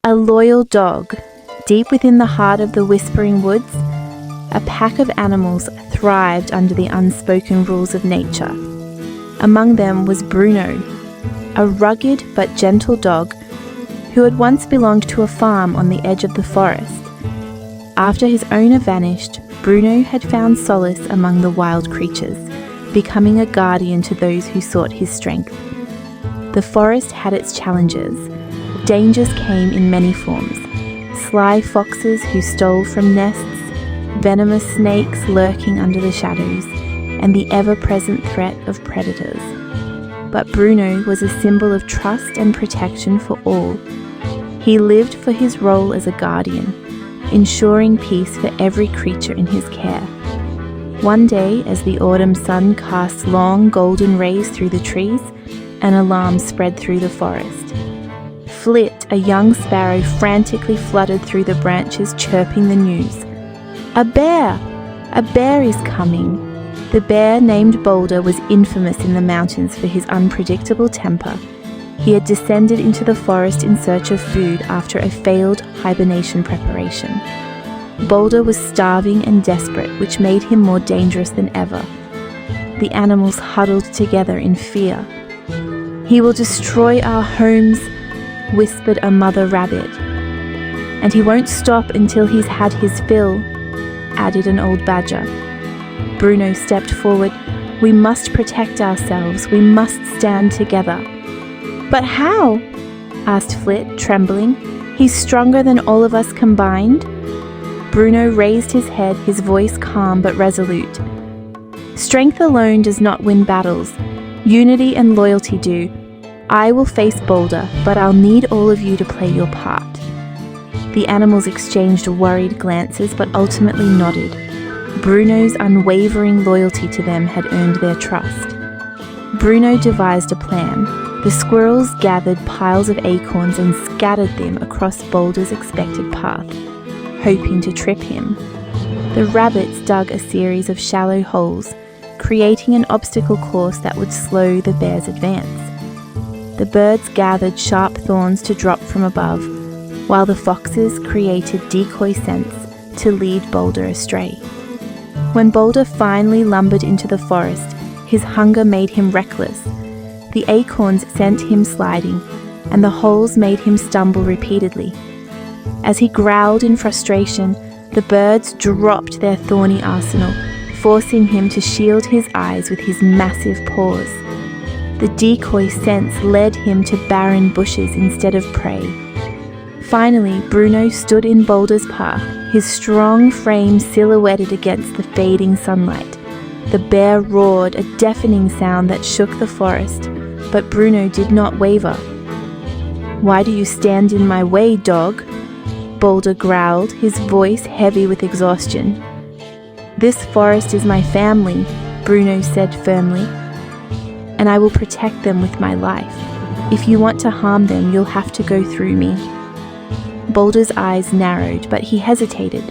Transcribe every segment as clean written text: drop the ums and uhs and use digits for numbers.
A loyal dog. Deep within the heart of the whispering woods, a pack of animals thrived under the unspoken rules of nature. Among them was Bruno, a rugged but gentle dog who had once belonged to a farm on the edge of the forest. After his owner vanished, Bruno had found solace among the wild creatures, becoming a guardian to those who sought his strength. The forest had its challenges. Dangers came in many forms. Sly foxes who stole from nests, venomous snakes lurking under the shadows, and the ever-present threat of predators. But Bruno was a symbol of trust and protection for all. He lived for his role as a guardian, ensuring peace for every creature in his care. One day, as the autumn sun cast long golden rays through the trees, an alarm spread through the forest. Flit, a young sparrow, frantically fluttered through the branches, chirping the news. A bear! A bear is coming! The bear named Boulder was infamous in the mountains for his unpredictable temper. He had descended into the forest in search of food after a failed hibernation preparation. Boulder was starving and desperate, which made him more dangerous than ever. The animals huddled together in fear. "He will destroy our homes," whispered a mother rabbit. "And he won't stop until he's had his fill," added an old badger. Bruno stepped forward. "We must protect ourselves. We must stand together." "But how?" asked Flit, trembling. "He's stronger than all of us combined." Bruno raised his head, his voice calm but resolute. "Strength alone does not win battles. Unity and loyalty do. I will face Boulder, but I'll need all of you to play your part." The animals exchanged worried glances but ultimately nodded. Bruno's unwavering loyalty to them had earned their trust. Bruno devised a plan. The squirrels gathered piles of acorns and scattered them across Boulder's expected path, hoping to trip him. The rabbits dug a series of shallow holes, creating an obstacle course that would slow the bear's advance. The birds gathered sharp thorns to drop from above, while the foxes created decoy scents to lead Boulder astray. When Boulder finally lumbered into the forest, his hunger made him reckless. The acorns sent him sliding, and the holes made him stumble repeatedly. As he growled in frustration, the birds dropped their thorny arsenal, forcing him to shield his eyes with his massive paws. The decoy scents led him to barren bushes instead of prey. Finally, Bruno stood in Boulder's path, his strong frame silhouetted against the fading sunlight. The bear roared, a deafening sound that shook the forest, but Bruno did not waver. "Why do you stand in my way, dog?" Boulder growled, his voice heavy with exhaustion. "This forest is my family," Bruno said firmly, "and I will protect them with my life. If you want to harm them, you'll have to go through me." Boulder's eyes narrowed, but he hesitated.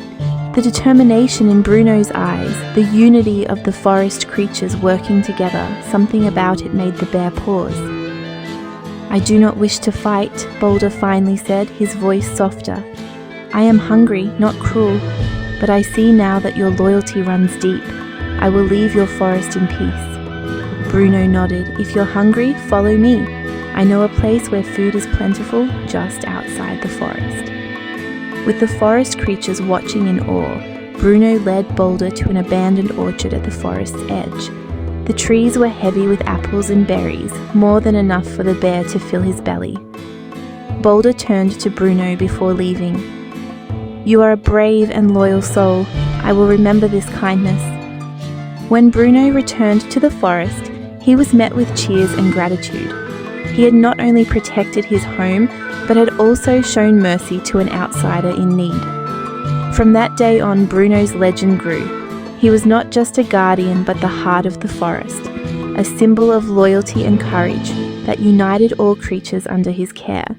The determination in Bruno's eyes, the unity of the forest creatures working together, something about it made the bear pause. "I do not wish to fight," Boulder finally said, his voice softer. "I am hungry, not cruel, but I see now that your loyalty runs deep. I will leave your forest in peace." Bruno nodded. "If you're hungry, follow me. I know a place where food is plentiful, just outside the forest." With the forest creatures watching in awe, Bruno led Boulder to an abandoned orchard at the forest's edge. The trees were heavy with apples and berries, more than enough for the bear to fill his belly. Boulder turned to Bruno before leaving. "You are a brave and loyal soul. I will remember this kindness." When Bruno returned to the forest, he was met with cheers and gratitude. He had not only protected his home, but had also shown mercy to an outsider in need. From that day on, Bruno's legend grew. He was not just a guardian, but the heart of the forest, a symbol of loyalty and courage that united all creatures under his care.